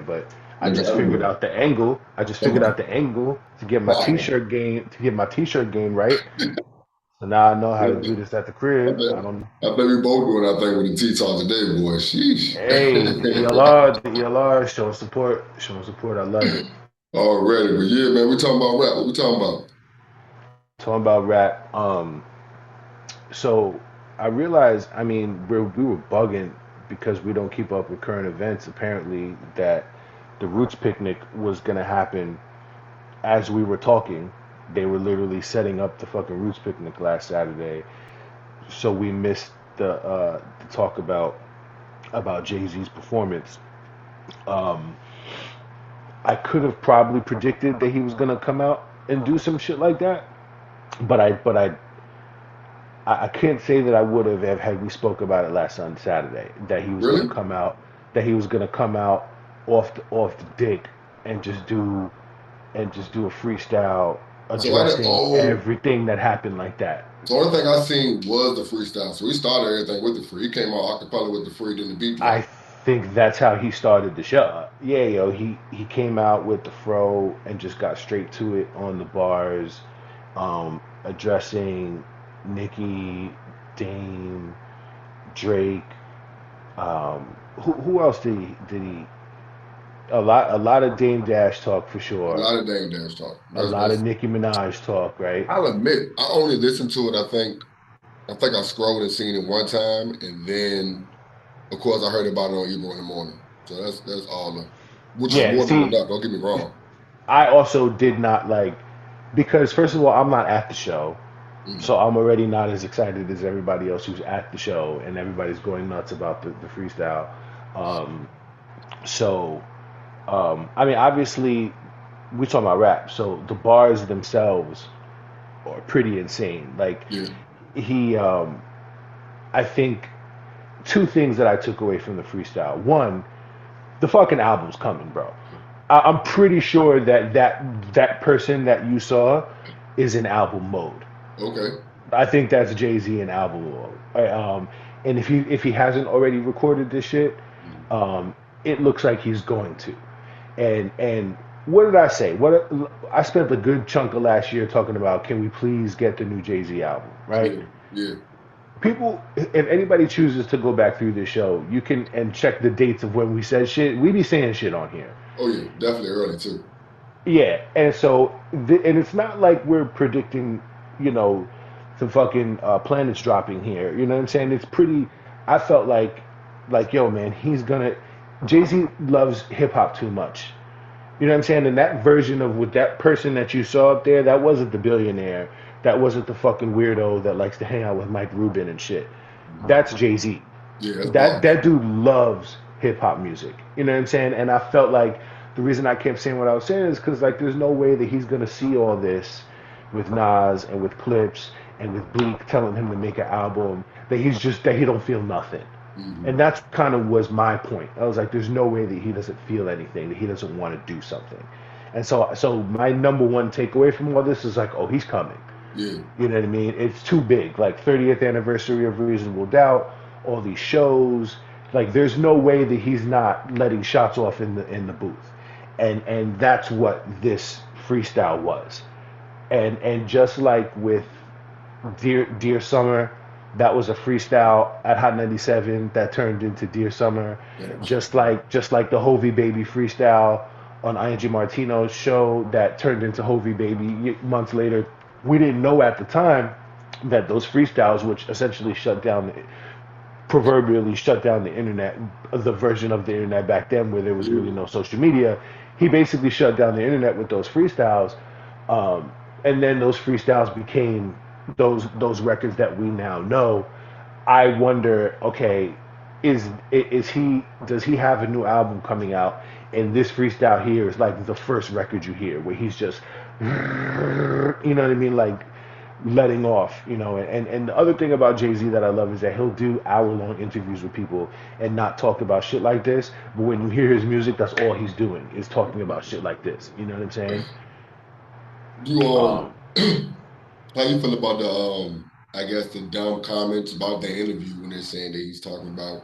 but I Nigga just figured everywhere. out the angle. I just figured out the angle to get my Fire. t-shirt game right. So now I know how to do this at the I crib. bet, I don't. I bet we both doing our thing with the T-Talk today, boy. Sheesh. Hey, the ELR showing support. I love it. Already, but yeah, man, we talking about rap. What we talking about? Talking about rap. So I realized, I mean, we were bugging because we don't keep up with current events. Apparently, that the Roots picnic was gonna happen as we were talking. They were literally setting up the fucking Roots picnic last Saturday, so we missed the talk about Jay-Z's performance. Um, I could have probably predicted that he was gonna come out and do some shit like that, but I can't say that I would have had we spoke about it last on Saturday that he was going to Really? come out off the dick and just do a freestyle So I did. addressing Oh, everything that happened like that. the only thing I seen was the freestyle. So we started everything with the free. He came out acapella with the free, then the beat I drop. think that's how he started the show. Yeah, yo, he came out with the fro and just got straight to it on the bars, addressing Nicki, Dame, Drake. Who else did he? A lot of Dame Dash talk for A sure. lot of Dame Dash talk. A lot of Nicki Minaj talk, right? I'll admit, I only listened to it. I think I scrolled and seen it one time, and then of course I heard about it on Ebro in the morning. So that's all, which is Yeah. more than See, enough. Don't get me wrong. I also did not like because first of all, I'm not at the show, Mm. so I'm already not as excited as everybody else who's at the show, and everybody's going nuts about the freestyle. Um, so I mean, obviously, we talking about rap, so the bars themselves are pretty insane. Like Yeah, he, I think two things that I took away from the freestyle. One, the fucking album's coming, bro. I'm pretty sure that person that you saw is in album mode. okay. I think that's Jay-Z in album mode. And if he hasn't already recorded this shit, Mm. it looks like he's going to. And what did I say? I spent a good chunk of last year talking about can we please get the new Jay-Z album, right? Yeah, yeah. People, if anybody chooses to go back through this show, you can and check the dates of when we said shit. We be saying shit on here. Oh yeah, definitely early too. Yeah, and so and it's not like we're predicting, you know, the fucking planets dropping here. You know what I'm saying? It's pretty. I felt like yo, man, he's gonna. Jay Z loves hip hop too much. You know what I'm saying? And that version of with that person that you saw up there, that wasn't the billionaire. That wasn't the fucking weirdo that likes to hang out with Mike Rubin and shit. Mhm. That's Jay Z. Yeah, that's That boss. that dude loves hip hop music. You know what I'm saying? And I felt like the reason I kept saying what I was saying is because like there's no way that he's gonna see all this with Nas and with Clips and with Bleak telling him to make an album that he don't feel nothing. And Hmm. that's kind of was my point. I was like, there's no way that he doesn't feel anything, that he doesn't want to do something. And so my number one takeaway from all this is like, oh, he's coming. Yeah, You know what I mean? It's too big. Like 30th anniversary of Reasonable Doubt, all these shows. Like there's no way that he's not letting shots off in the booth. And that's what this freestyle was. And just like with Dear Summer, that was a freestyle at Hot 97 that turned into Dear Summer. yeah. Just like the Hovey Baby freestyle on ING Martino's show that turned into Hovey Baby months later. We didn't know at the time that those freestyles, which essentially proverbially shut down the internet, the version of the internet back then where there was really Yeah. no social media, he basically shut down the internet with those freestyles. And then those freestyles became those records that we now know. I wonder, okay, is he does he have a new album coming out? And this freestyle here is like the first record you hear where he's just, you know what I mean, like letting off, and the other thing about Jay-Z that I love is that he'll do hour-long interviews with people and not talk about shit like this, but when you hear his music, that's all he's doing is talking about shit like this. You know what I'm saying? You Um, how you feel about the, I guess the dumb comments about the interview when they're saying that he's talking about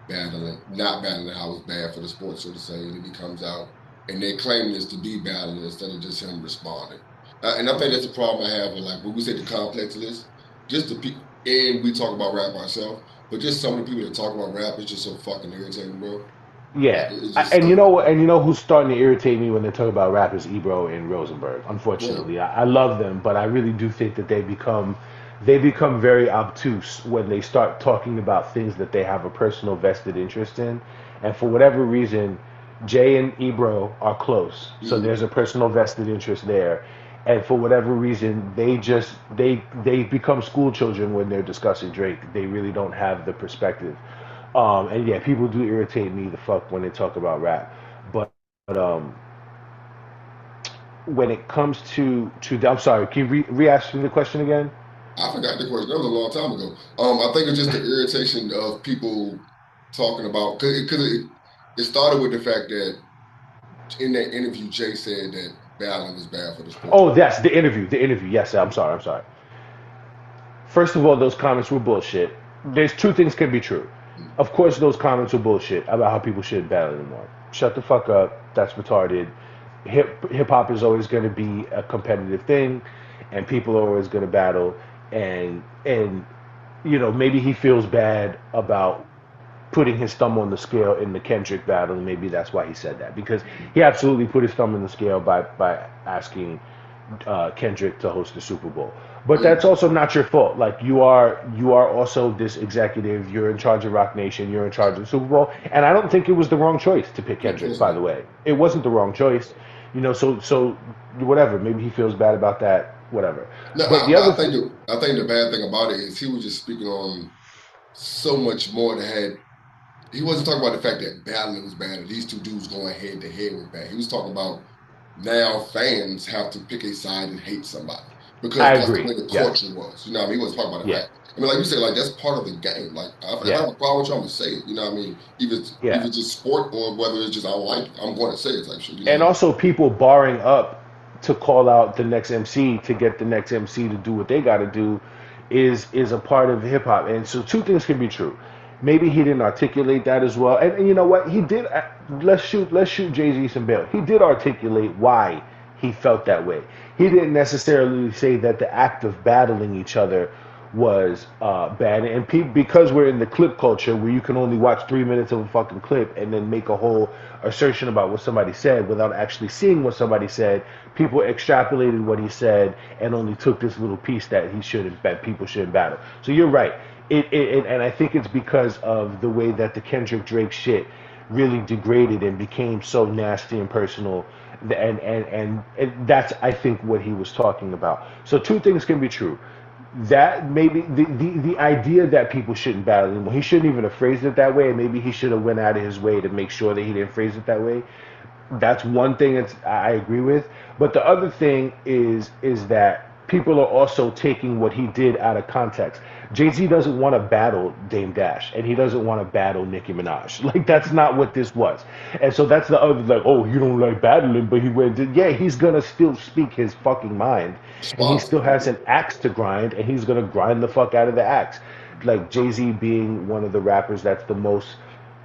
battling, not battling how it's bad for the sport, so to say, and then he comes out and they claim this to be battling instead of just him responding. And I think that's the problem I have with like when we say the complex list, just the people, and we talk about rap ourselves, but just some of the people that talk about rap is just so fucking irritating, bro. Like Yeah, it's just and so and you know who's starting to irritate me when they talk about rap is Ebro and Rosenberg. well, Unfortunately, I love them, but I really do think that they become very obtuse when they start talking about things that they have a personal vested interest in, and for whatever reason, Jay and Ebro are close, so mhm. there's a personal vested interest there, and for whatever reason, they become school children when they're discussing Drake. They really don't have the perspective. And yeah, people do irritate me the fuck when they talk about rap. But when it comes I'm sorry, can you re-ask me the question again? I forgot the question. That was a long time ago. I think it's just the irritation of people talking about because it started with the fact that in that interview, Jay said that battling is bad for the sport. Oh, that's the interview. The interview. Yes, I'm sorry. I'm sorry. First of all, those comments were bullshit. There's two things can be true. Of course, those comments were bullshit about how people shouldn't battle anymore. Shut the fuck up. That's retarded. Hip hop is always going to be a competitive thing, and people are always going to battle. And maybe he feels bad about putting his thumb on the scale in the Kendrick battle, and maybe that's why he said that because he absolutely put his thumb in the scale by asking Kendrick to host the Super Bowl. But Yeah, that's also not your fault. Like you are also this executive. You're in charge of Rock Nation. You're in charge of the Super Bowl, and I don't think it was the wrong choice to pick yeah, of Kendrick. course By not. the way, it wasn't the wrong choice. So whatever. Maybe he feels bad about that. Whatever. No, But the but other I think I think the bad thing about it is he was just speaking on so much more that had he wasn't talking about the fact that battling was bad or these two dudes going head to head was bad. He was talking about now fans have to pick a side and hate somebody because I that's the agree. way the Yes. culture was. You know what I mean? He wasn't talking about the Yeah. fact. I mean, like you said, like that's part of the game. Like if I Yeah. have a problem with you, I'm gonna say it. You know what I mean? If Yeah. it's just sport or whether it's just I don't like it, I'm going to say it type shit. You know what And I mean? also people barring up to call out the next MC to get the next MC to do what they got to do is a part of hip hop. And so two things can be true. Maybe he didn't articulate that as well. And you know what? He did. Let's shoot Jay-Z some bail. He did articulate why he felt that way. He didn't necessarily say that the act of battling each other was bad. And because we're in the clip culture where you can only watch 3 minutes of a fucking clip and then make a whole assertion about what somebody said without actually seeing what somebody said, people extrapolated what he said and only took this little piece that people shouldn't battle. So you're right. And I think it's because of the way that the Kendrick Drake shit really degraded and became so nasty and personal, and that's I think what he was talking about. So two things can be true. That maybe the idea that people shouldn't battle anymore. He shouldn't even have phrased it that way, and maybe he should have went out of his way to make sure that he didn't phrase it that way. That's one thing that I agree with. But the other thing is that people are also taking what he did out of context. Jay-Z doesn't want to battle Dame Dash, and he doesn't want to battle Nicki Minaj. Like that's not what this was. And so that's the other like, oh, you don't like battling, but he went. Yeah, he's gonna still speak his fucking mind, and he Sponsor. still has an axe to grind, and he's gonna grind the fuck out of the axe. Like Jay-Z being one of the rappers that's the most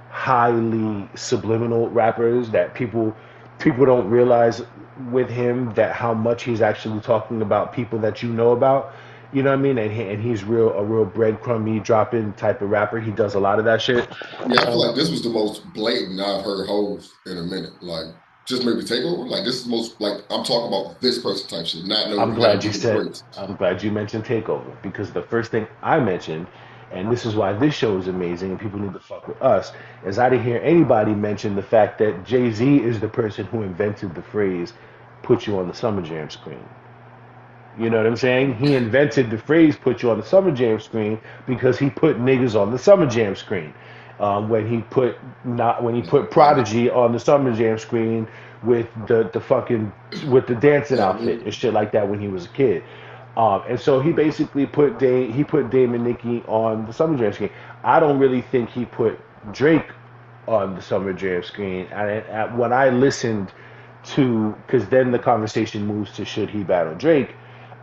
highly subliminal rappers that people don't realize with him that how much he's actually talking about people that you know about. You know what I mean? And he's a real breadcrumby dropping type of rapper. He does a lot of that shit. Yeah, I feel Um, like this was the most blatant I've heard Hove in a minute. Like just maybe takeover. Like this is the most like I'm talking about this person type shit, not no I'm not glad you none of the said. greats. I'm glad you mentioned Takeover because the first thing I mentioned, and this is why this show is amazing and people need to fuck with us, is I didn't hear anybody mention the fact that Jay Z is the person who invented the phrase "put you on the Summer Jam screen." You know what I'm saying? He invented the phrase "put you on the Summer Jam screen" because he put niggas on the Summer Jam screen. When he put Prodigy on the Summer Jam screen with the fucking with the dancing Yeah, outfit and shit like that when he was a kid. And so he basically put Dame and Nicki on the Summer Jam screen. I don't really think he put Drake on the Summer Jam screen. And when I listened to, because then the conversation moves to should he battle Drake,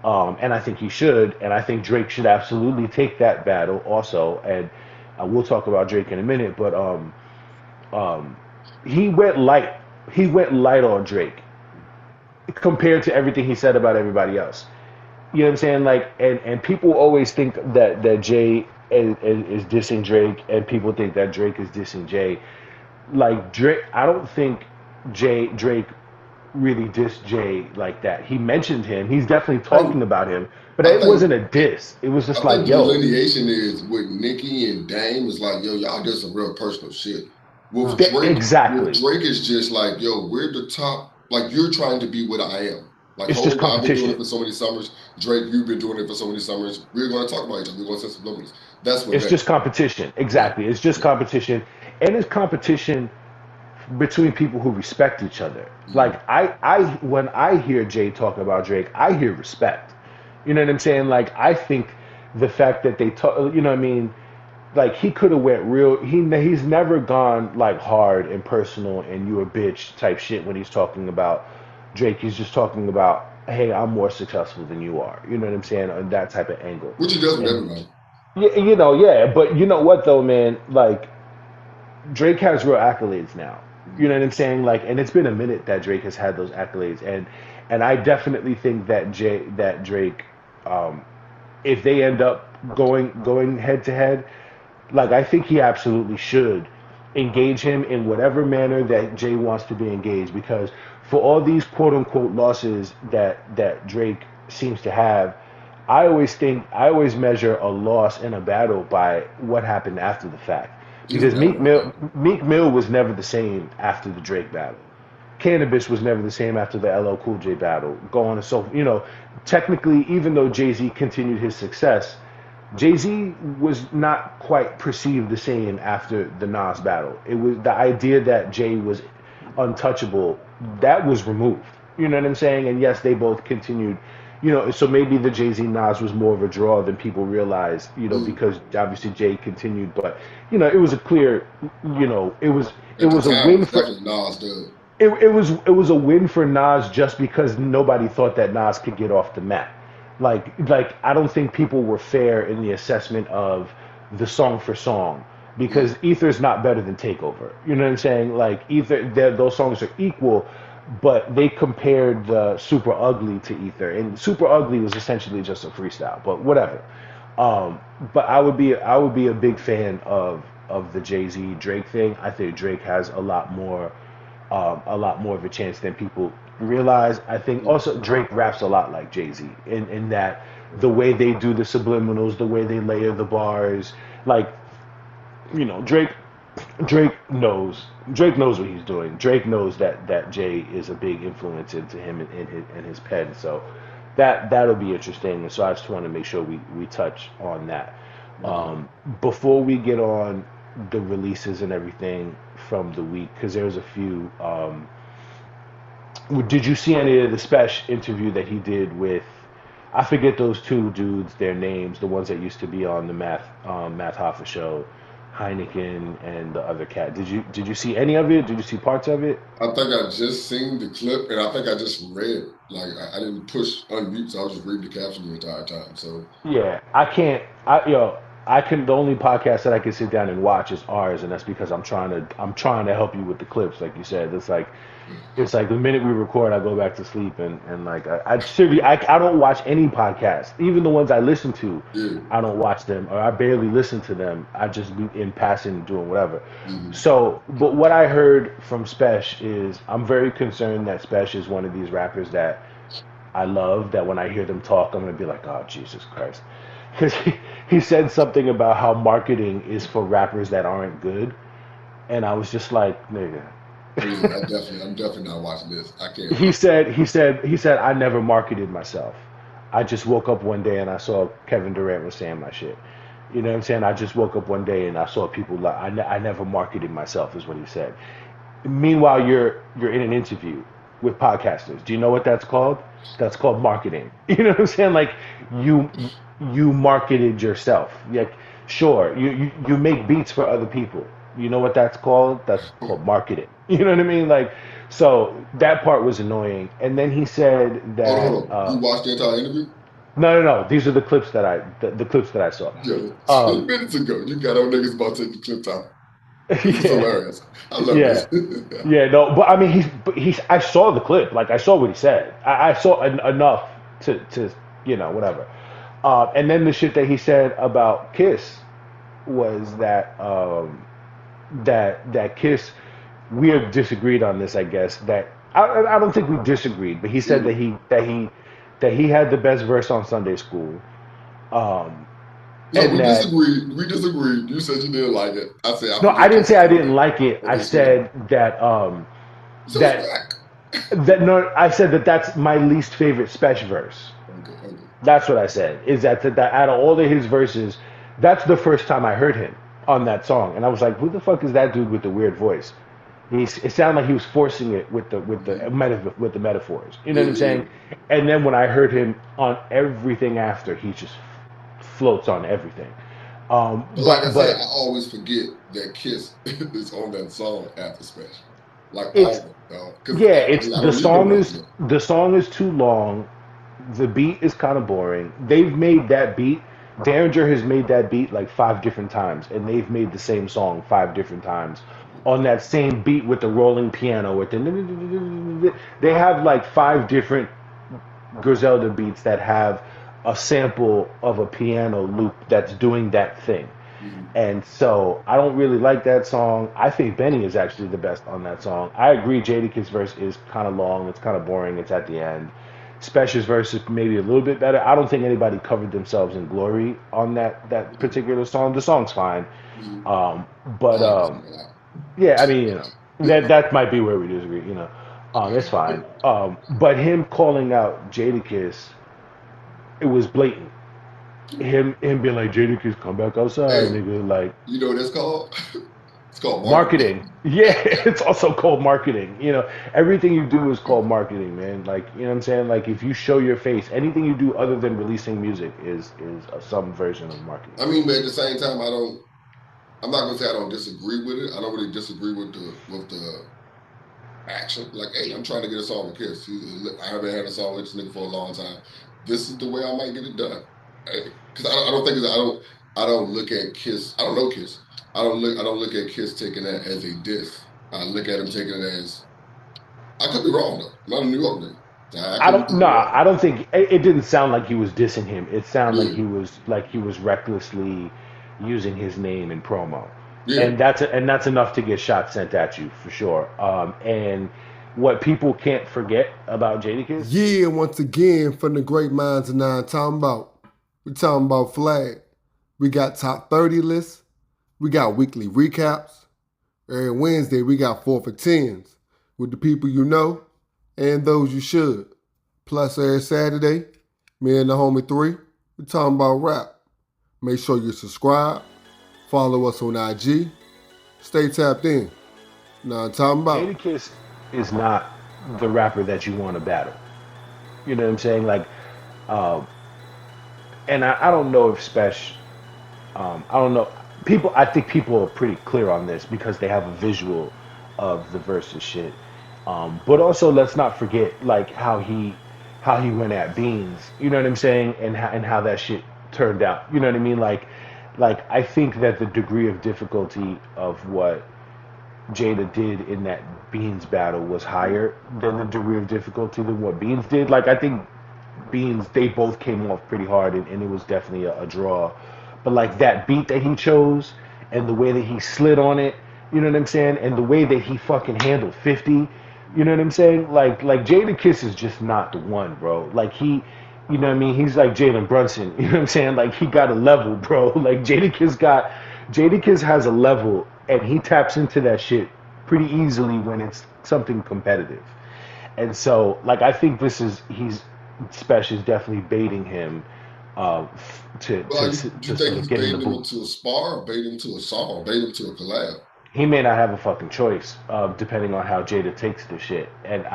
and I think he should, and I think Drake should absolutely take that battle also. And We'll talk about Drake in a minute, but um, he went light. He went light on Drake compared to everything he said about everybody else. You know what I'm saying? Like, and people always think that Jay is dissing Drake, and people think that Drake is dissing Jay. Like Drake, I don't think Drake really dissed Jay like that. He mentioned him. He's definitely I think talking about him, but I it think wasn't a diss. It was I just think like, the yo, delineation is with Nicki and Dame is like, yo, y'all did some real personal shit. With exactly. Drake is just like, yo, we're the top. Like you're trying to be what I am. Like, It's just Hov, I've been doing it competition. for so many summers. Drake, you've been doing it for so many summers. We're going to talk about each other. We're going to set subliminals. That's what It's that just is. competition. Yeah, Exactly. It's just yeah. competition, and it's competition between people who respect each other. Mhm. Like when I hear Jay talk about Drake, I hear respect. You know what I'm saying? Like I think the fact that they talk, you know what I mean? Like he could have went real. He's never gone like hard and personal and you a bitch type shit when he's talking about Drake. He's just talking about, hey, I'm more successful than you are. You know what I'm saying? On that type of angle. Which he does with And everybody. yeah, you know, yeah. But you know what though, man? Like Drake has real accolades now. You know Mhm. what I'm saying? Like, and it's been a minute that Drake has had those accolades, and I definitely think that Drake, um, if they end up going head to head, like I think he absolutely should engage him in whatever manner that Jay wants to be engaged, because for all these quote unquote losses that Drake seems to have, I always measure a loss in a battle by what happened after the fact. He's Because never been. Meek Mill was never the same after the Drake battle. Cannabis was never the same after the LL Cool J battle. Going and so technically, even though Jay Z continued his success, Jay Z was not quite perceived the same after the Nas battle. It was the idea that Jay was untouchable that was removed. You know what I'm saying? And yes, they both continued. So maybe the Jay Z Nas was more of a draw than people realized. Mm. Because obviously Jay continued, but it was a clear. It At the was a time, it win was for definitely Nas dub. it was a win for Nas just because nobody thought that Nas could get off the mat. Like I don't think people were fair in the assessment of the song for song because Mm. Ether's not better than Takeover. You know what I'm saying? Like Ether, those songs are equal, but they compared the Super Ugly to Ether, and Super Ugly was essentially just a freestyle. But whatever. Um, but I would be a big fan of the Jay Z Drake thing. I think Drake has a lot more of a chance than people realize. I think Mm. also Drake raps a lot like Jay Z in that the way they do the subliminals, the way they layer the bars, like Drake. Drake knows what he's doing. Drake knows that Jay is a big influence into him in his pen. So that'll be interesting. And so I just want to make sure we touch on that. Okay. Before we get on the releases and everything from the week, because there's a few. Did you see any of the special interview that he did with? I forget those two dudes, their names, the ones that used to be on the Math Hoffa show, Heineken and the other cat. Did you see any of it? Did you see parts of it? I think I just seen the clip and I think I just read. Like, I didn't push unmute, so I was just reading the caption the entire time. So, Yeah, I can't. I can. The only podcast that I can sit down and watch is ours, and that's because I'm trying to help you with the clips, like you said. It's like the minute we record, I go back to sleep, and like I seriously, I don't watch any podcast, even the ones I listen to. yeah. I don't watch them, or I barely listen to them. I just be in passing doing whatever. Mhm. So, but what I heard from Spesh is I'm very concerned that Spesh is one of these rappers that I love that when I hear them talk, I'm gonna be like, oh Jesus Christ, because he said something about how marketing is for rappers that aren't good, and I was just like, nigga. Oh, yeah, I'm definitely not watching this. I can't. He said I never marketed myself. I just woke up one day and I saw Kevin Durant was saying my shit. You know what I'm saying? I just woke up one day and I saw people like I never marketed myself is what he said. Meanwhile, you're in an interview with podcasters. Do you know what that's called? That's called marketing. You know what I'm saying? Like you you marketed yourself. Like sure, you make beats for other people. You know what that's called? That's called marketing. You know what I mean? Like so that part was annoying. And then he said Hold on, that hold on. You watched the entire interview? No. These are the clips that I saw. Yo, Um, 2 minutes ago, you got on niggas about to take the clips out. This is yeah, hilarious. I love yeah, this. yeah. No, but I mean, he's. I saw the clip. Like I saw what he said. I saw enough to whatever. And then the shit that he said about Kiss was that Kiss, we have disagreed on this. I guess that I don't think we disagreed, but he said Mhm. that he had the best verse on Sunday School, um, No, and we that disagreed. We disagreed. You said you didn't like it. I said I no, I forget didn't Kiss say is I so didn't good. like it. I Okay, excuse me. said that So it's that whack. no, I said that that's my least favorite Special verse. Okay, okay. That's what I said. Is that out of all of his verses, that's the first time I heard him on that song, and I was like, who the fuck is that dude with the weird voice? It sounded like he was forcing it with Mhm. with the metaphors. You know Yeah, what I'm yeah, saying? yeah. And then when I heard him on everything after, he just floats on everything. But like I said, I always forget that Kiss is on that song after Special. Like it's always, dog. Because yeah, I it's mean, I don't need no rest of it. the song is too long. The beat is kind of boring. They've made that beat. Derringer has made that beat like five different times, and they've made the same song five different times on that same beat with the rolling piano. They have like five different Griselda beats that have a sample of a piano loop that's doing that thing. Mhm. And so I don't really like that song. I think Benny is actually the best on that song. I agree Jadakiss verse is kind of long, it's kind of boring, it's at the end. Special's verse is maybe a little bit better. I don't think anybody covered themselves in glory on that Mhm. particular song. The song's fine. Mhm. Um, I but like the song a lot. yeah, I mean, that might be where we disagree, it's fine. But him calling out Jadakiss, it was blatant. Him being like Jadakiss, come back outside, Hey, nigga. Like you know what that's called? It's called marketing. marketing. Yeah, it's also called marketing. Everything you do is called marketing, man. Like, you know what I'm saying? Like, if you show your face, anything you do other than releasing music is some version of marketing. I mean, but at the same time, I don't. I'm not gonna say I don't disagree with it. I don't really disagree with the action. Like, hey, I'm trying to get a song with Kiss. I haven't had a song with this nigga for a long time. This is the way I might get it done. Because I don't think I don't look at Kiss. I don't know Kiss. I don't look at Kiss taking that as a diss. I look at him taking it as I could be wrong though. I'm not a New York nigga. I I could be don't. totally Nah, wrong. I don't think it didn't sound like he was dissing him. It sounded Yeah, like he was recklessly using his name in promo, yeah. and that's enough to get shots sent at you for sure. And what people can't forget about Jadakiss, Yeah, once again, from the great minds of nine, talking about, we talking about flag. We got top 30 lists. We got weekly recaps. Every Wednesday, we got 4 for 10s with the people you know and those you should. Plus, every Saturday, me and the homie 3, we talking about rap. Make sure you subscribe, follow us on IG, stay tapped in. Now, I'm talking about. Jadakiss is not the rapper that you want to battle. You know what I'm saying? Like, uh, and I don't know if Special. I don't know. I think people are pretty clear on this because they have a visual of the versus shit. But also, let's not forget like how he went at Beans. You know what I'm saying, and how that shit turned out. You know what I mean? Like I think that the degree of difficulty of what Jada did in that Beans battle was higher than the degree of difficulty than what Beans did. Like I think Beans, they both came off pretty hard, and it was definitely a draw. But like that beat that he chose and the way that he slid on it, you know what I'm saying, and the way that he fucking handled 50, you know what I'm saying. Like Jada Kiss is just not the one, bro. Like you know what I mean. He's like Jalen Brunson, you know what I'm saying. Like he got a level, bro. Like Jada Kiss has a level, and he taps into that shit pretty easily when it's something competitive. And so, like, I think he's Special is definitely baiting him Well, you to think sort of he's get in the baiting him booth. into a spar, or baiting him to a song, baiting him to a collab? He may not have a fucking choice, depending on how Jada takes the shit. And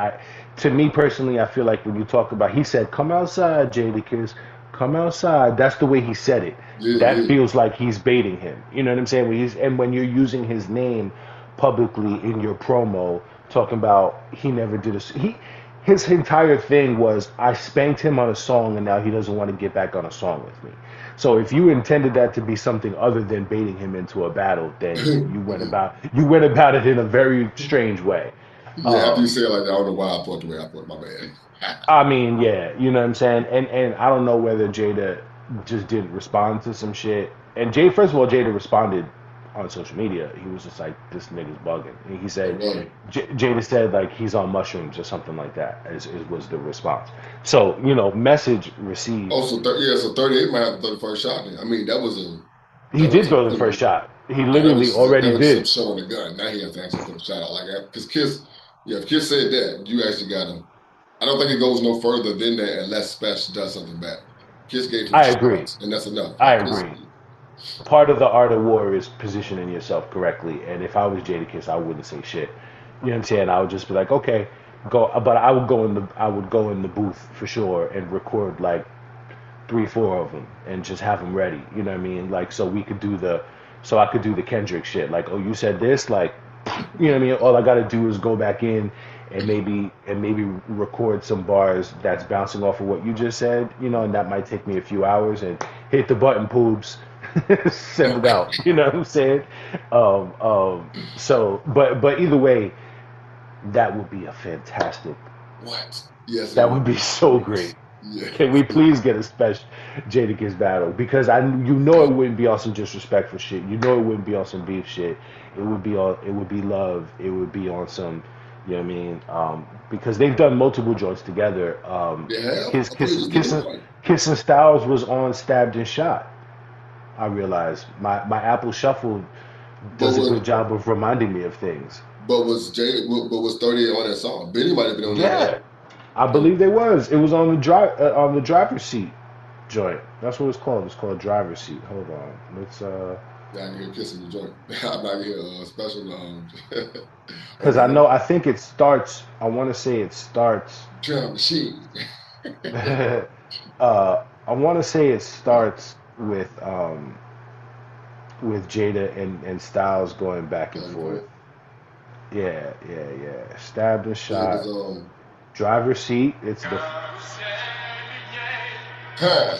to me personally, I feel like when you talk about, he said, "Come outside, Jada Kiss, come outside." That's the way he said it. Yeah, That yeah. feels like he's baiting him. You know what I'm saying? When you're using his name publicly in your promo, talking about he never did a he. his entire thing was I spanked him on a song and now he doesn't want to get back on a song with me. So if you intended that to be something other than baiting him into a battle, then you went about it in a very strange way. Yeah, after you Um, say it like that, I don't know why I put the way I put my man. I mean, yeah, you know what I'm saying? And I don't know whether Jada just didn't respond to some shit. And Jay, first of all, Jada responded on social media. He was just like, "This nigga's bugging." And he Oh, said, really? Jada said like he's on mushrooms or something like that. Was the response. So message received. Oh, so yeah, so 38 might have to throw the first shot. Then. I mean, He that was did a throw the first shot. He that literally was just already that was just him did. showing the gun. Now he has to actually throw the shot out like that. Because Kiss, yeah, if Kiss said that, you actually got to. I don't think it goes no further than that unless Special does something back. Kiss gave him I agree. shots, and that's enough. I Like Kiss, agree. Part of the art of war is positioning yourself correctly. And if I was Jadakiss, I wouldn't say shit. You know what I'm saying? I would just be like, okay, go. But I would go in the booth for sure and record like three, four of them and just have them ready. You know what I mean? Like so I could do the Kendrick shit. Like, oh, you said this, like, you know what I mean? All I got to do is go back in and maybe record some bars that's bouncing off of what you just said, and that might take me a few hours and hit the button, poops, send it out. You know what I'm saying? But either way, that would be a fantastic. what? Yes, it That would would be be. so Yes, great. Can we yes. please get a special Jadakiss battle? Because it wouldn't be on some disrespectful shit. You know it wouldn't be on some beef shit. It would be love. It would be on some, you know what I mean? Because they've done multiple joints together. They have. Kiss I thought you Kiss just did the Kiss one. Kiss and Styles was on Stabbed and Shot. I realized my Apple Shuffle But does a good was job of reminding me of things. but was 38 on that song? Benny might have been on there as Yeah, well. I Oh, believe there was. It was on the driver's seat joint. That's what it's called. It's called driver's seat. Hold on. Let's yeah, I can hear kissing the joint. I'm not here special because over here. I think it starts. I want to say it starts. Drum machine. I want to say it starts with Jada and Styles going back and Back and forth. forth. Yeah, yeah, yeah. Stabbed and Yeah, shot. because Driver's seat. It's the huh.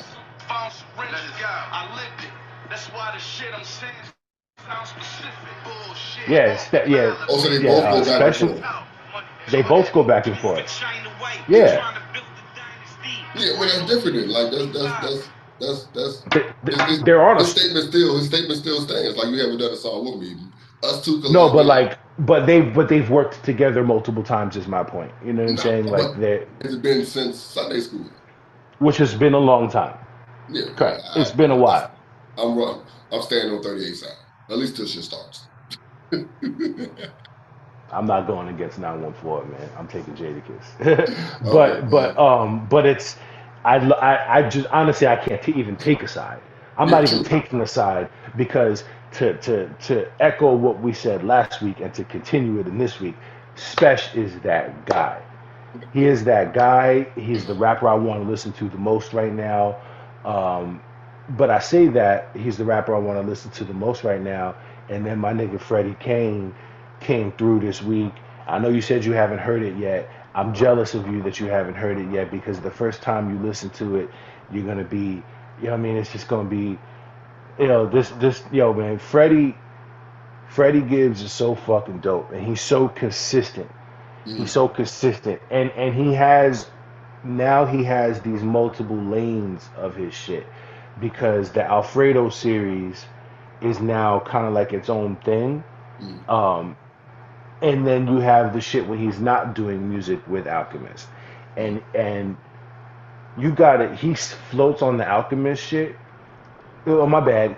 yeah, yeah, Oh, so they yeah. both go back and Special. forth. They both go back and forth. Yeah, Yeah, well, that's different. Then. Like that's they're on his us. statement still stands. Like you haven't done a song with me. Us two No, but collaborating. like, but they've worked together multiple times. Is my point. You know what I'm No, saying? Like but they, has it been since Sunday school? which has been a long time. Yeah, Correct. It's been a while. I'm wrong. I'm staying on 38 side. At least till shit starts. I'm not going against 914, man. I'm taking Jadakiss. Okay, but it's I just honestly I can't even take a side. I'm me not even too. taking a side because to echo what we said last week and to continue it in this week, Spesh is that guy. He is that guy. He's the rapper I want to listen to the most right now. Um, but I say that he's the rapper I want to listen to the most right now. And then my nigga Freddie Kane came through this week. I know you said you haven't heard it yet. I'm jealous of you that you haven't heard it yet because the first time you listen to it, you're gonna be, you know what I mean? It's just gonna be, yo man, Freddie Gibbs is so fucking dope and he's so consistent. He's Mm, so consistent, and he has these multiple lanes of his shit because the Alfredo series is now kind of like its own thing. mm. Um, and then you have the shit when he's not doing music with Alchemist, Right. and you got it. He floats on the Alchemist shit. Oh my bad,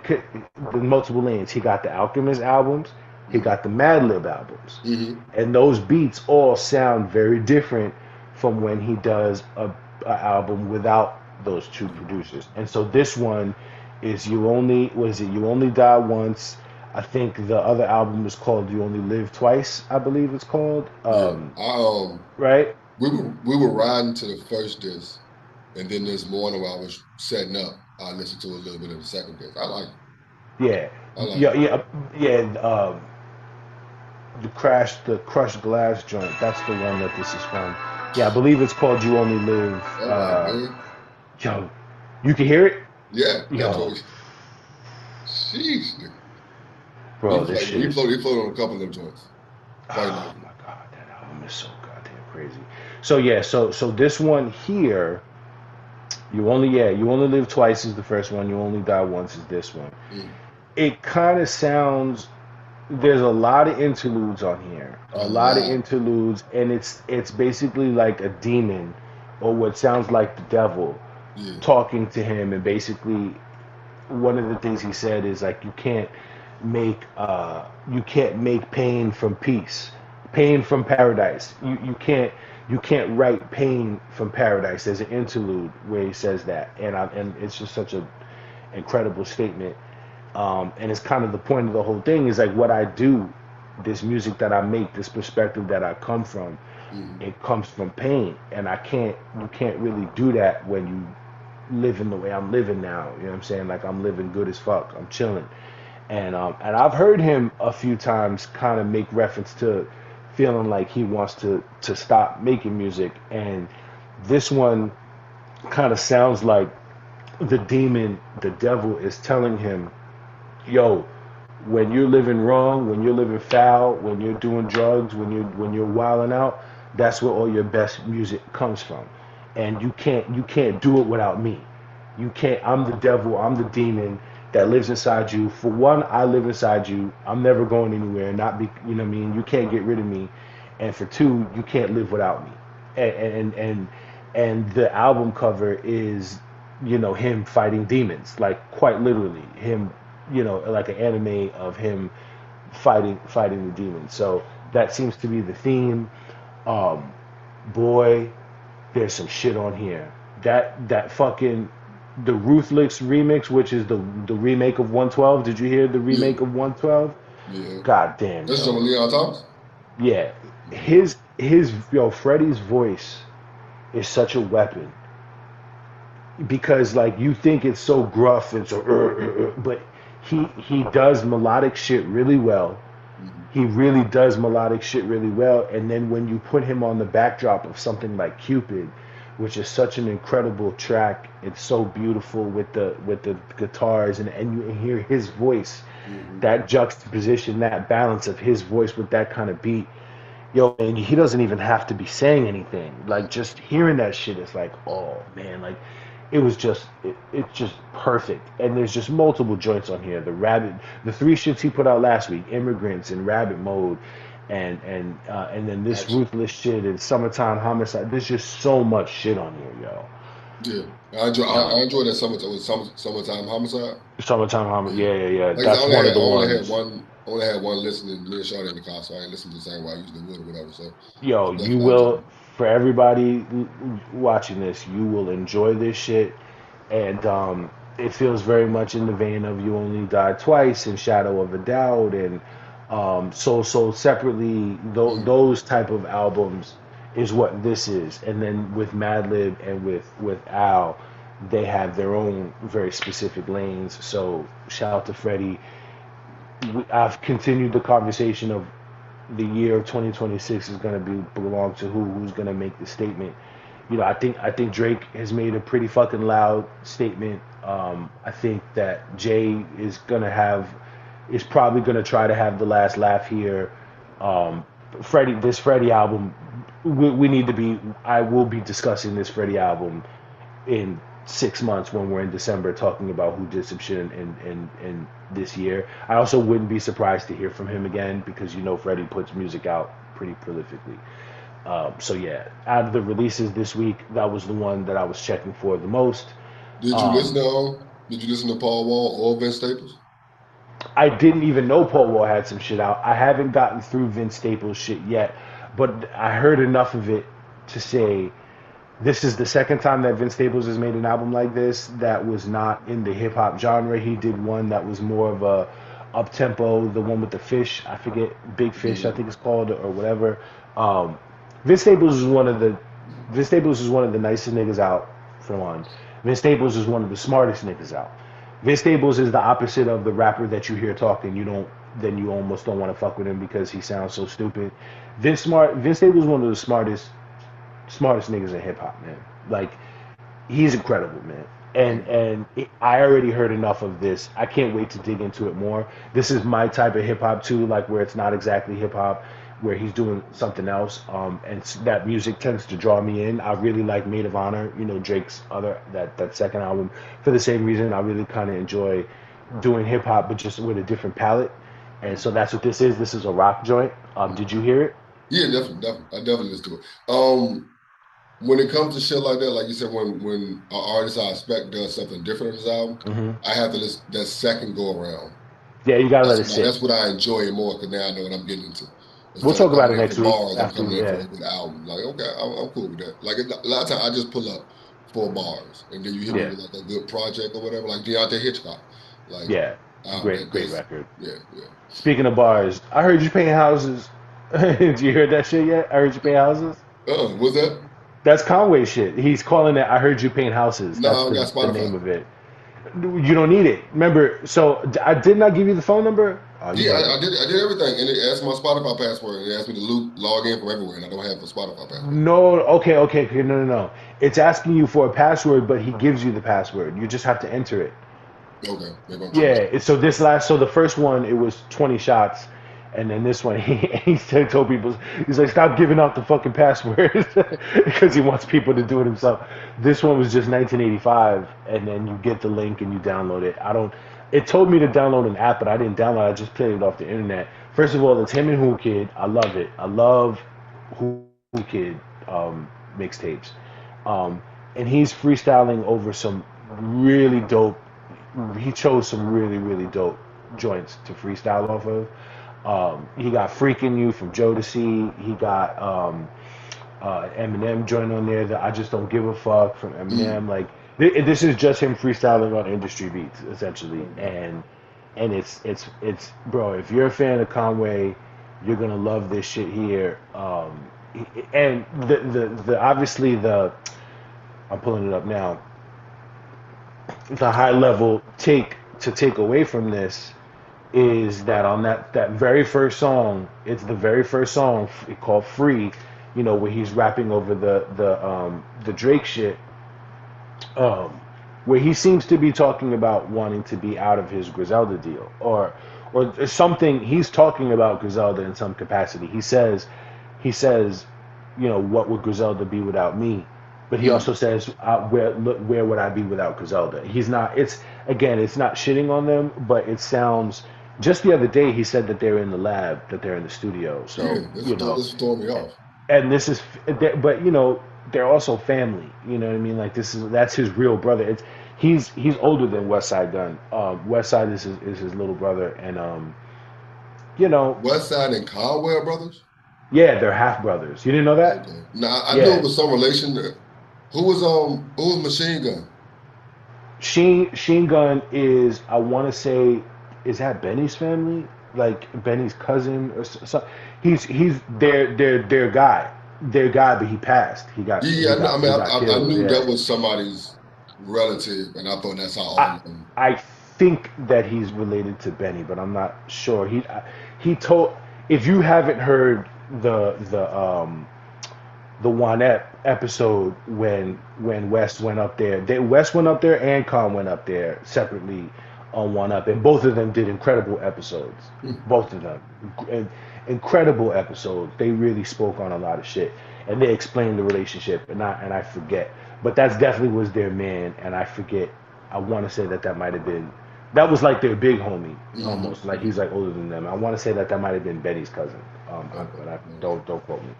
the multiple lanes. He got the Alchemist albums. He Mm, got the Madlib albums, mm-hmm. and those beats all sound very different from when he does a album without those two producers. And so this one is you only what is it? You only die once. I think the other album is called You Only Live Twice. I believe it's called. Yeah. Right? We were riding to the first disc, and then this morning while I was setting up, I listened to a little bit of the second disc. Yeah, I like yeah, it. yeah, yeah. The crushed glass joint. That's the one that this is from. Yeah, I believe it's called "You Only Live." All right, man. Yo, you can hear it. Yeah, that's Yo, what. Sheesh. bro, this shit is. He floated on a couple of them joints. Quite Oh likely. my god, that album is so goddamn crazy. So yeah, so this one here, you only live twice is the first one. You only die once is this one. Mm. It kind of sounds. There's a lot of interludes on here, A a lot of lot. interludes, and it's basically like a demon, or what sounds like the devil, Yeah. talking to him, and basically one of the things he said is like you can't make pain from peace, pain from paradise. You can't write pain from paradise. There's an interlude where he says that, and it's just such a incredible statement. And it's kind of the point of the whole thing is like what I do, this music that I make, this perspective that I come from, Mm-hmm. it comes from pain, and you can't really do that when you living the way I'm living now. You know what I'm saying? Like I'm living good as fuck. I'm chilling. And I've heard him a few times kind of make reference to feeling like he wants to stop making music. And this one kind of sounds like the demon, the devil is telling him, yo, when you're living wrong, when you're living foul, when you're doing drugs, when you're wilding out, that's where all your best music comes from. And you can't do it without me. You can't. I'm the devil. I'm the demon that lives inside you. For one, I live inside you. I'm never going anywhere. Not be, you know what I mean. You can't get rid of me. And for two, you can't live without me. And the album cover is, him fighting demons, like quite literally him, like an anime of him fighting the demons. So that seems to be the theme. Um, boy, there's some shit on here. That fucking the Ruthless remix, which is the remake of 112. Did you hear the Yeah. remake of 112? Yeah. God damn, That's some yo. of Leon Thomas? Yeah. Mm-hmm. His Freddie's voice is such a weapon because like you think it's so gruff and so but he does melodic shit really well. Mm-hmm. He really does melodic shit really well. And then when you put him on the backdrop of something like Cupid, which is such an incredible track, it's so beautiful with the guitars, and you hear his voice, Mm-hmm. that juxtaposition, that balance of his voice with that kind of beat. Yo, and he doesn't even have to be saying anything. Like just hearing that shit is like, oh man, like it's just perfect. And there's just multiple joints on here. The three shits he put out last week, Immigrants and Rabbit Mode, and then this Action. Ruthless shit and Summertime Homicide. There's just so much shit on here, yo. Yeah. I enjoy that summertime homicide. Summertime Homicide, Yeah. yeah, yeah, yeah. Like I said, That's one of the ones. I only had one listening, me and Shawty in the car, so I ain't listened to the same way I usually would or whatever. So Yo, I you definitely enjoyed will, it. for everybody watching this, you will enjoy this shit. And it feels very much in the vein of You Only Die Twice and Shadow of a Doubt and Soul Separately. Mm. Those type of albums is what this is. And then with Madlib and with Al, they have their own very specific lanes. So shout out to Freddie. I've continued the conversation of the year of 2026 is going to be belong to who's going to make the statement. I think Drake has made a pretty fucking loud statement. I think that Jay is probably gonna try to have the last laugh here. This Freddie album, we need to be. I will be discussing this Freddie album in 6 months when we're in December talking about who did some shit in this year. I also wouldn't be surprised to hear from him again because Freddie puts music out pretty prolifically. So yeah, out of the releases this week, that was the one that I was checking for the most. Um, Did you listen to Paul Wall or Vince Staples? I didn't even know Paul Wall had some shit out. I haven't gotten through Vince Staples shit yet, but I heard enough of it to say this is the second time that Vince Staples has made an album like this that was not in the hip hop genre. He did one that was more of a up tempo, the one with the fish. I forget, Big Fish, I Yeah. think it's called, or whatever. Um, Vince Staples is one of the Vince Staples is one of the nicest niggas out for one. Vince Staples is one of the smartest niggas out. Vince Staples is the opposite of the rapper that you hear talking. Then you almost don't want to fuck with him because he sounds so stupid. Vince Staples is one of the smartest smartest niggas in hip hop, man. Like he's incredible, man. And Mm. and I already heard enough of this. I can't wait to dig into it more. This is my type of hip hop too, like where it's not exactly hip hop, where he's doing something else. And that music tends to draw me in. I really like Maid of Honor, Drake's other that second album. For the same reason, I really kind of enjoy doing hip hop, but just with a different palette. And so that's what this is. This is a rock joint. Did you hear it? Yeah, definitely, definitely. I definitely listen to it. When it comes to shit like that, like you said, when an artist I expect does something different on his album, Hmm. I have to listen that second go around. Yeah, you gotta let it sit. That's what I enjoy it more because now I know what I'm getting into. We'll Instead of talk about coming it in for next week bars, I'm after. coming in for Yeah, a good album. Like, okay, I'm cool with that. Like a lot of times, I just pull up for bars, and then you hit me yeah, with like a good project or whatever, like Deontay Hitchcock. Like, yeah. Great that's record. yeah, yeah. Speaking of bars, I heard you paint houses. Did you hear that shit yet? I heard you paint houses. What's that? That's Conway shit. He's calling it. I heard you paint houses. No, That's I the got the name Spotify. of it. You don't need it. Remember, so I did not give you the phone number. Oh, you Yeah, bugging. I did everything, and it asked my Spotify password, and it asked me to log in from everywhere, and I don't have a Spotify password. No, okay. No. It's asking you for a password, but he gives you the password. You just have to enter it. Okay, maybe I'm Yeah, tripping. so the first one it was 20 shots, and then this one he told people he's like stop giving out the fucking passwords because he wants people to do it himself. This one was just 1985, and then you get the link and you download it. I don't. It told me to download an app, but I didn't download it. I just played it off the internet. First of all, it's him and Who Kid. I love it. I love Who Kid mixtapes, um, and he's freestyling over some really dope. He chose some really dope joints to freestyle off of. He got "Freaking You" from Jodeci. He got Eminem joint on there that I just don't give a fuck from Mm, Eminem. Like this is just him freestyling on industry beats essentially, okay. and it's bro. If you're a fan of Conway, you're gonna love this shit here. And the obviously the I'm pulling it up now. The high level take away from this is that on that very first song, it's the very first song called "Free," where he's rapping over the Drake shit, um, where he seems to be talking about wanting to be out of his Griselda deal, or something. He's talking about Griselda in some capacity. He says, what would Griselda be without me? But he Mm, also says, where would I be without Griselda? He's not. It's not shitting on them, but it sounds. Just the other day, he said that they're in the lab, that they're in the studio. yeah, So this throwing me off. and this is, but they're also family. You know what I mean? Like that's his real brother. He's older than West Side Gun. West Side is his little brother, and you know, West Side and Caldwell Brothers. yeah, they're half brothers. You didn't know that? Okay. Now I knew it Yeah, was some relation to who was Machine Gun? Sheen Gun is, I want to say, is that Benny's family? Like Benny's cousin or so. He's their guy, but he passed. He got Yeah, he I, know, I got mean he got I killed. knew Yeah, that was somebody's relative, and I thought that's how all I of them. I think that he's related to Benny, but I'm not sure. He told, if you haven't heard the one episode when West went up there. West went up there and Khan went up there separately on One Up, and both of them did incredible episodes. Hmm. Both of them, and incredible episodes. They really spoke on a lot of shit, and they explained the relationship. And I forget, but that's definitely was their man, and I forget. I want to say that might have been. That was like their big homie, Hmm. almost like he's Hmm. like older than them. I want to say that might have been Benny's cousin, Okay, but I okay. don't quote me.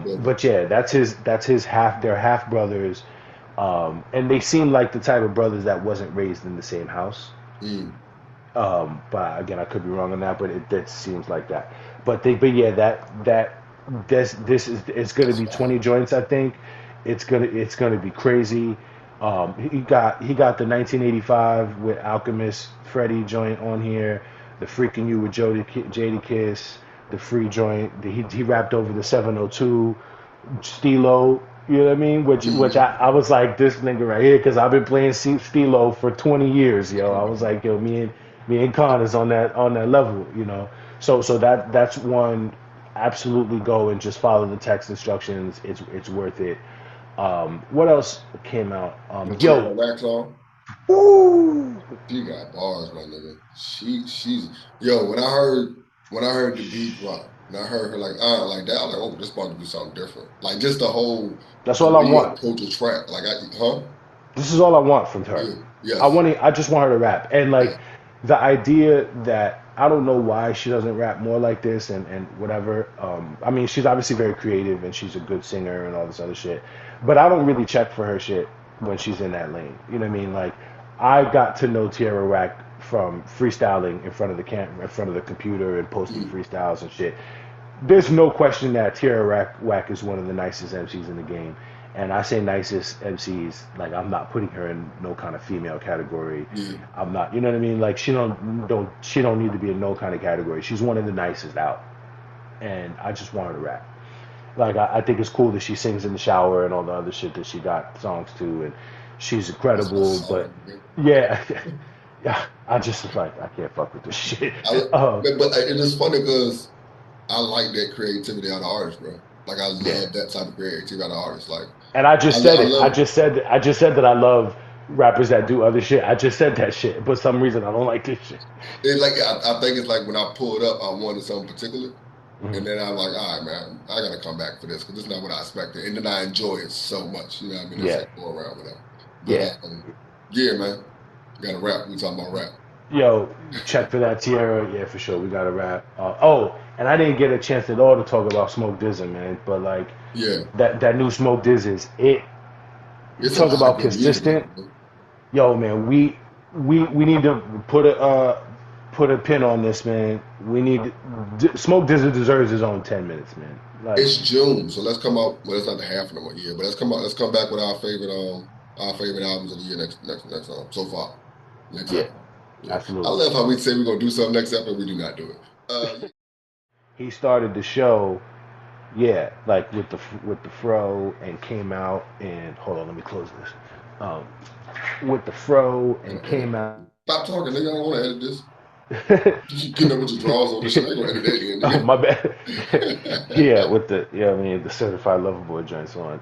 Well, But yeah, that's his half. They're half brothers, and they seem like the type of brothers that wasn't raised in the same house. mm, But again, I could be wrong on that, but that seems like that. But yeah, this is it's gonna that's be fire. 20 joints. I think it's gonna be crazy. He got the 1985 with Alchemist Freddie joint on here, the Freaking You with Jada Kiss, the Free joint. He rapped over the 702 Stilo. You know what I mean? Which Hmm. I was like, this nigga right here, because I've been playing Stilo for 20 years, yo. I was like, yo, me and Khan is on that level. So that's one. absolutely go and just follow the text instructions. It's worth it. What else came out? The Tierra Yo, Whack song. woo! She got bars, my nigga. She's yo. When I heard the beat drop, and I heard her like that, I was like, oh, this about to be something different. Like just That's the all I way you want. approach a track. Like huh? This is all I want from her. Yeah. Yes. I just want her to rap. And Yeah. like the idea that I don't know why she doesn't rap more like this and whatever. I mean, she's obviously very creative and she's a good singer and all this other shit. But I don't really check for her shit when she's in that lane. You know what I mean? Like I got to know Tierra Whack from freestyling in front of the in front of the computer and posting Mm. freestyles and shit. There's no question that Tierra Whack is one of the nicest MCs in the game. And I say nicest MCs, like I'm not putting her in no kind of female category. Yeah. I'm not, you know what I mean? Like she don't need to be in no kind of category. She's one of the nicest out, and I just want her to rap. Like I think it's cool that she sings in the shower and all the other shit that she got songs to, and she's That's my incredible. But song, man. yeah, yeah, I just like I can't fuck with this shit. But it is funny because I like that creativity out of artists, bro. Like I Yeah. love that type of creativity out of artists. Like And I I, just lo- said I it. love. I just said that I love rappers that do other shit. I just said that shit. But for some reason I don't like this shit. It's like I think it's like when I pulled up, I wanted something particular, Mhm. and then I'm like, all right, man, I gotta come back for this because this is not what I expected, and then I enjoy it so much. You know what I mean? That's Yeah. like go around with that. But Yeah. yeah, man, got to rap. We talking about rap. Yo, check for that Tierra. Yeah, for sure. We got to rap. Oh, and I didn't get a chance at all to talk about Smoke Dizzin, man. But like Yeah, that new Smoke Dizzins, it it's a talk lot of about good music consistent. out there. Yo, man, we need to put a pin on this, man. We need Smoke Dizzin deserves his own 10 minutes, man. Like, It's June, so let's come out. Well, it's not the half of the year, but let's come out. Let's come back with our favorite albums of the year next so far next yeah, episode. Yeah, I absolutely. love how we say we're gonna do something next episode, we do not do it. Yeah. He started the show, yeah, like with the fro and came out and hold on, let me close this. Um, with the fro and Gotta edit. came out. Stop talking, nigga. I don't want to edit this. You keep getting up with your drawers on this shit. I ain't gonna edit that in, Oh, my bad. nigga. Yeah, with the I mean the certified lover boy joints on.